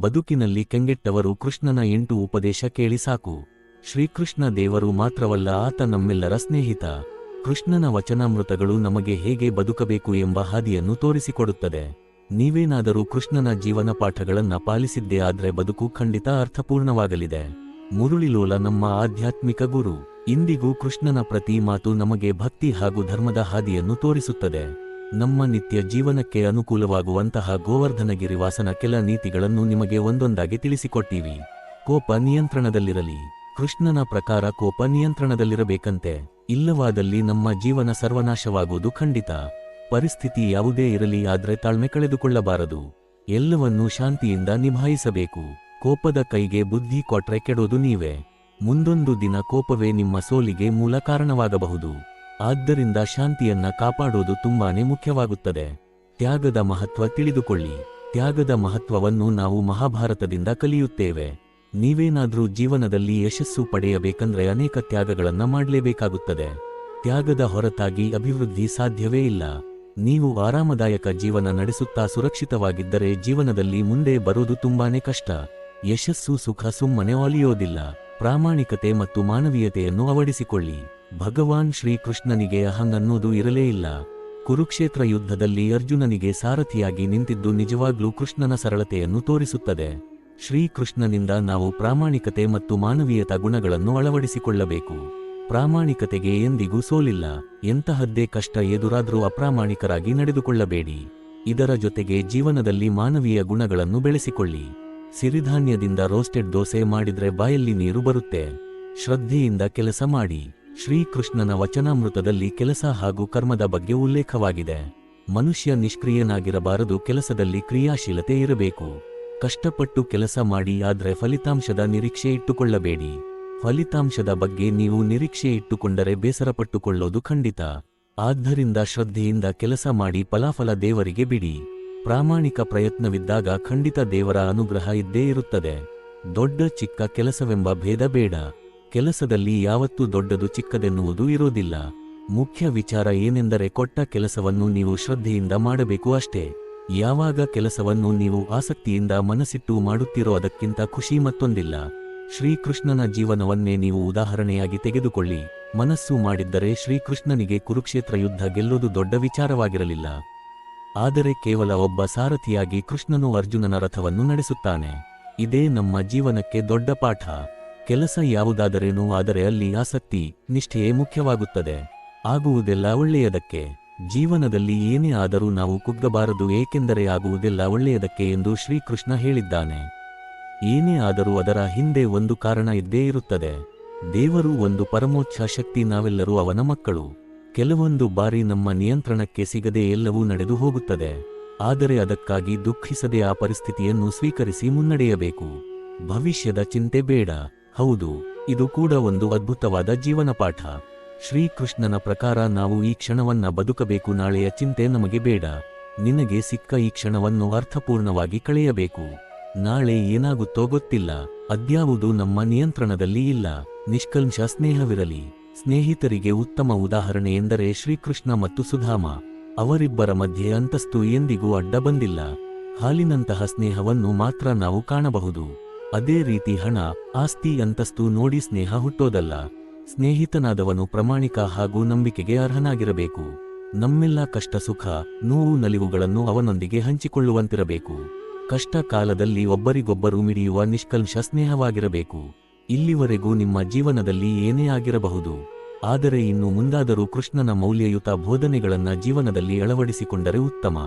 ಬದುಕಿನಲ್ಲಿ ಕಂಗೆಟ್ಟವರು ಕೃಷ್ಣನ 8 ಉಪದೇಶ ಕೇಳಿ ಸಾಕು. ಶ್ರೀಕೃಷ್ಣ ದೇವರು ಮಾತ್ರವಲ್ಲ, ಆತ ನಮ್ಮೆಲ್ಲರ ಸ್ನೇಹಿತ. ಕೃಷ್ಣನ ವಚನಾಮೃತಗಳು ನಮಗೆ ಹೇಗೆ ಬದುಕಬೇಕು ಎಂಬ ಹಾದಿಯನ್ನು ತೋರಿಸಿಕೊಡುತ್ತದೆ. ನೀವೇನಾದರೂ ಕೃಷ್ಣನ ಜೀವನ ಪಾಠಗಳನ್ನ ಪಾಲಿಸಿದ್ದೇ ಆದ್ರೆ ಬದುಕು ಖಂಡಿತ ಅರ್ಥಪೂರ್ಣವಾಗಲಿದೆ. ಮುರುಳಿಲೋಲ ನಮ್ಮ ಆಧ್ಯಾತ್ಮಿಕ ಗುರು. ಇಂದಿಗೂ ಕೃಷ್ಣನ ಪ್ರತಿ ಮಾತು ನಮಗೆ ಭಕ್ತಿ ಹಾಗೂ ಧರ್ಮದ ಹಾದಿಯನ್ನು ತೋರಿಸುತ್ತದೆ. ನಮ್ಮ ನಿತ್ಯ ಜೀವನಕ್ಕೆ ಅನುಕೂಲವಾಗುವಂತಹ ಗೋವರ್ಧನಗಿರಿ ವಾಸನ ಕೆಲ ನೀತಿಗಳನ್ನು ನಿಮಗೆ ಒಂದೊಂದಾಗಿ ತಿಳಿಸಿಕೊಟ್ಟೀವಿ. ಕೋಪ ನಿಯಂತ್ರಣದಲ್ಲಿರಲಿ. ಕೃಷ್ಣನ ಪ್ರಕಾರ ಕೋಪ ನಿಯಂತ್ರಣದಲ್ಲಿರಬೇಕಂತೆ. ಇಲ್ಲವಾದಲ್ಲಿ ನಮ್ಮ ಜೀವನ ಸರ್ವನಾಶವಾಗುವುದು ಖಂಡಿತ. ಪರಿಸ್ಥಿತಿ ಯಾವುದೇ ಇರಲಿ, ಆದ್ರೆ ತಾಳ್ಮೆ ಕಳೆದುಕೊಳ್ಳಬಾರದು. ಎಲ್ಲವನ್ನೂ ಶಾಂತಿಯಿಂದ ನಿಭಾಯಿಸಬೇಕು. ಕೋಪದ ಕೈಗೆ ಬುದ್ಧಿ ಕೊಟ್ರೆ ಕೆಡೋದು ನೀವೇ. ಮುಂದೊಂದು ದಿನ ಕೋಪವೇ ನಿಮ್ಮ ಸೋಲಿಗೆ ಮೂಲ ಕಾರಣವಾಗಬಹುದು. ಆದ್ದರಿಂದ ಶಾಂತಿಯನ್ನ ಕಾಪಾಡೋದು ತುಂಬಾನೇ ಮುಖ್ಯವಾಗುತ್ತದೆ. ತ್ಯಾಗದ ಮಹತ್ವ ತಿಳಿದುಕೊಳ್ಳಿ. ತ್ಯಾಗದ ಮಹತ್ವವನ್ನು ನಾವು ಮಹಾಭಾರತದಿಂದ ಕಲಿಯುತ್ತೇವೆ. ನೀವೇನಾದ್ರೂ ಜೀವನದಲ್ಲಿ ಯಶಸ್ಸು ಪಡೆಯಬೇಕಂದ್ರೆ ಅನೇಕ ತ್ಯಾಗಗಳನ್ನ ಮಾಡಲೇಬೇಕಾಗುತ್ತದೆ. ತ್ಯಾಗದ ಹೊರತಾಗಿ ಅಭಿವೃದ್ಧಿ ಸಾಧ್ಯವೇ ಇಲ್ಲ. ನೀವು ಆರಾಮದಾಯಕ ಜೀವನ ನಡೆಸುತ್ತಾ ಸುರಕ್ಷಿತವಾಗಿದ್ದರೆ ಜೀವನದಲ್ಲಿ ಮುಂದೆ ಬರೋದು ತುಂಬಾನೇ ಕಷ್ಟ. ಯಶಸ್ಸು ಸುಖ ಸುಮ್ಮನೆ ಒಲಿಯೋದಿಲ್ಲ. ಪ್ರಾಮಾಣಿಕತೆ ಮತ್ತು ಮಾನವೀಯತೆಯನ್ನು ಅಳವಡಿಸಿಕೊಳ್ಳಿ. ಭಗವಾನ್ ಶ್ರೀಕೃಷ್ಣನಿಗೆ ಅನ್ನೋದು ಇರಲೇ ಇಲ್ಲ. ಕುರುಕ್ಷೇತ್ರ ಯುದ್ಧದಲ್ಲಿ ಅರ್ಜುನನಿಗೆ ಸಾರಥಿಯಾಗಿ ನಿಂತಿದ್ದು ನಿಜವಾಗ್ಲೂ ಕೃಷ್ಣನ ಸರಳತೆಯನ್ನು ತೋರಿಸುತ್ತದೆ. ಶ್ರೀಕೃಷ್ಣನಿಂದ ನಾವು ಪ್ರಾಮಾಣಿಕತೆ ಮತ್ತು ಮಾನವೀಯತಾ ಗುಣಗಳನ್ನು ಅಳವಡಿಸಿಕೊಳ್ಳಬೇಕು. ಪ್ರಾಮಾಣಿಕತೆಗೆ ಎಂದಿಗೂ ಸೋಲಿಲ್ಲ. ಎಂತಹದ್ದೇ ಕಷ್ಟ ಎದುರಾದ್ರೂ ಅಪ್ರಾಮಾಣಿಕರಾಗಿ ನಡೆದುಕೊಳ್ಳಬೇಡಿ. ಇದರ ಜೊತೆಗೆ ಜೀವನದಲ್ಲಿ ಮಾನವೀಯ ಗುಣಗಳನ್ನು ಬೆಳೆಸಿಕೊಳ್ಳಿ. ಸಿರಿಧಾನ್ಯದಿಂದ ರೋಸ್ಟೆಡ್ ದೋಸೆ ಮಾಡಿದ್ರೆ ಬಾಯಲ್ಲಿ ನೀರು ಬರುತ್ತೆ. ಶ್ರದ್ಧೆಯಿಂದ ಕೆಲಸ ಮಾಡಿ. ಶ್ರೀಕೃಷ್ಣನ ವಚನಾಮೃತದಲ್ಲಿ ಕೆಲಸ ಹಾಗೂ ಕರ್ಮದ ಬಗ್ಗೆ ಉಲ್ಲೇಖವಾಗಿದೆ. ಮನುಷ್ಯ ನಿಷ್ಕ್ರಿಯನಾಗಿರಬಾರದು, ಕೆಲಸದಲ್ಲಿ ಕ್ರಿಯಾಶೀಲತೆ ಇರಬೇಕು. ಕಷ್ಟಪಟ್ಟು ಕೆಲಸ ಮಾಡಿ, ಆದ್ರೆ ಫಲಿತಾಂಶದ ನಿರೀಕ್ಷೆ ಇಟ್ಟುಕೊಳ್ಳಬೇಡಿ. ಫಲಿತಾಂಶದ ಬಗ್ಗೆ ನೀವು ನಿರೀಕ್ಷೆ ಇಟ್ಟುಕೊಂಡರೆ ಬೇಸರಪಟ್ಟುಕೊಳ್ಳೋದು ಖಂಡಿತ. ಆದ್ದರಿಂದ ಶ್ರದ್ಧೆಯಿಂದ ಕೆಲಸ ಮಾಡಿ, ಫಲಾಫಲ ದೇವರಿಗೆ ಬಿಡಿ. ಪ್ರಾಮಾಣಿಕ ಪ್ರಯತ್ನವಿದ್ದಾಗ ಖಂಡಿತ ದೇವರ ಅನುಗ್ರಹ ಇದ್ದೇ ಇರುತ್ತದೆ. ದೊಡ್ಡ ಚಿಕ್ಕ ಕೆಲಸವೆಂಬ ಭೇದ ಬೇಡ. ಕೆಲಸದಲ್ಲಿ ಯಾವತ್ತೂ ದೊಡ್ಡದು ಚಿಕ್ಕದೆನ್ನುವುದು ಇರೋದಿಲ್ಲ. ಮುಖ್ಯ ವಿಚಾರ ಏನೆಂದರೆ ಕೊಟ್ಟ ಕೆಲಸವನ್ನು ನೀವು ಶ್ರದ್ಧೆಯಿಂದ ಮಾಡಬೇಕು ಅಷ್ಟೇ. ಯಾವಾಗ ಕೆಲಸವನ್ನು ನೀವು ಆಸಕ್ತಿಯಿಂದ ಮನಸ್ಸಿಟ್ಟು ಮಾಡುತ್ತೀರೋ ಅದಕ್ಕಿಂತ ಖುಷಿ ಮತ್ತೊಂದಿಲ್ಲ. ಶ್ರೀಕೃಷ್ಣನ ಜೀವನವನ್ನೇ ನೀವು ಉದಾಹರಣೆಯಾಗಿ ತೆಗೆದುಕೊಳ್ಳಿ. ಮನಸ್ಸು ಮಾಡಿದ್ದರೆ ಶ್ರೀಕೃಷ್ಣನಿಗೆ ಕುರುಕ್ಷೇತ್ರ ಯುದ್ಧ ಗೆಲ್ಲೋದು ದೊಡ್ಡ ವಿಚಾರವಾಗಿರಲಿಲ್ಲ. ಆದರೆ ಕೇವಲ ಒಬ್ಬ ಸಾರಥಿಯಾಗಿ ಕೃಷ್ಣನು ಅರ್ಜುನನ ರಥವನ್ನು ನಡೆಸುತ್ತಾನೆ. ಇದೇ ನಮ್ಮ ಜೀವನಕ್ಕೆ ದೊಡ್ಡ ಪಾಠ. ಕೆಲಸ ಯಾವುದಾದರೇನೂ ಆದರೆ ಅಲ್ಲಿ ಆಸಕ್ತಿ, ನಿಷ್ಠೆಯೇ ಮುಖ್ಯವಾಗುತ್ತದೆ. ಆಗುವುದೆಲ್ಲ ಒಳ್ಳೆಯದಕ್ಕೆ. ಜೀವನದಲ್ಲಿ ಏನೇ ಆದರೂ ನಾವು ಕುಗ್ಗಬಾರದು, ಏಕೆಂದರೆ ಆಗುವುದೆಲ್ಲ ಒಳ್ಳೆಯದಕ್ಕೆ ಎಂದು ಶ್ರೀಕೃಷ್ಣ ಹೇಳಿದ್ದಾನೆ. ಏನೇ ಆದರೂ ಅದರ ಹಿಂದೆ ಒಂದು ಕಾರಣ ಇದ್ದೇ ಇರುತ್ತದೆ. ದೇವರು ಒಂದು ಪರಮೋಚ್ಚ ಶಕ್ತಿ, ನಾವೆಲ್ಲರೂ ಅವನ ಮಕ್ಕಳು. ಕೆಲವೊಂದು ಬಾರಿ ನಮ್ಮ ನಿಯಂತ್ರಣಕ್ಕೆ ಸಿಗದೆ ಎಲ್ಲವೂ ನಡೆದು ಹೋಗುತ್ತದೆ. ಆದರೆ ಅದಕ್ಕಾಗಿ ದುಃಖಿಸದೆ ಆ ಪರಿಸ್ಥಿತಿಯನ್ನು ಸ್ವೀಕರಿಸಿ ಮುನ್ನಡೆಯಬೇಕು. ಭವಿಷ್ಯದ ಚಿಂತೆ ಬೇಡ. ಹೌದು, ಇದು ಕೂಡ ಒಂದು ಅದ್ಭುತವಾದ ಜೀವನ ಪಾಠ. ಶ್ರೀಕೃಷ್ಣನ ಪ್ರಕಾರ ನಾವು ಈ ಕ್ಷಣವನ್ನ ಬದುಕಬೇಕು, ನಾಳೆಯ ಚಿಂತೆ ನಮಗೆ ಬೇಡ. ನಿನಗೆ ಸಿಕ್ಕ ಈ ಕ್ಷಣವನ್ನು ಅರ್ಥಪೂರ್ಣವಾಗಿ ಕಳೆಯಬೇಕು. ನಾಳೆ ಏನಾಗುತ್ತೋ ಗೊತ್ತಿಲ್ಲ, ಅದ್ಯಾವುದು ನಮ್ಮ ನಿಯಂತ್ರಣದಲ್ಲಿ ಇಲ್ಲ. ನಿಷ್ಕಲ್ಮಶ ಸ್ನೇಹವಿರಲಿ. ಸ್ನೇಹಿತರಿಗೆ ಉತ್ತಮ ಉದಾಹರಣೆ ಎಂದರೆ ಶ್ರೀಕೃಷ್ಣ ಮತ್ತು ಸುಧಾಮ. ಅವರಿಬ್ಬರ ಮಧ್ಯೆ ಅಂತಸ್ತು ಎಂದಿಗೂ ಅಡ್ಡ ಬಂದಿಲ್ಲ. ಹಾಲಿನಂತಹ ಸ್ನೇಹವನ್ನು ಮಾತ್ರ ನಾವು ಕಾಣಬಹುದು. ಅದೇ ರೀತಿ ಹಣ, ಆಸ್ತಿ, ಅಂತಸ್ತು ನೋಡಿ ಸ್ನೇಹ ಹುಟ್ಟೋದಲ್ಲ. ಸ್ನೇಹಿತನಾದವನು ಪ್ರಾಮಾಣಿಕ ಹಾಗೂ ನಂಬಿಕೆಗೆ ಅರ್ಹನಾಗಿರಬೇಕು. ನಮ್ಮೆಲ್ಲ ಕಷ್ಟ ಸುಖ, ನೋವು ನಲಿವುಗಳನ್ನು ಅವನೊಂದಿಗೆ ಹಂಚಿಕೊಳ್ಳುವಂತಿರಬೇಕು. ಕಷ್ಟ ಕಾಲದಲ್ಲಿ ಒಬ್ಬರಿಗೊಬ್ಬರು ಮಿಡಿಯುವ ನಿಷ್ಕಲ್ಮಶ ಸ್ನೇಹವಾಗಿರಬೇಕು. ಇಲ್ಲಿವರೆಗೂ ನಿಮ್ಮ ಜೀವನದಲ್ಲಿ ಏನೇ ಆಗಿರಬಹುದು, ಆದರೆ ಇನ್ನು ಮುಂದಾದರೂ ಕೃಷ್ಣನ ಮೌಲ್ಯಯುತ ಬೋಧನೆಗಳನ್ನ ಜೀವನದಲ್ಲಿ ಅಳವಡಿಸಿಕೊಂಡರೆ ಉತ್ತಮ.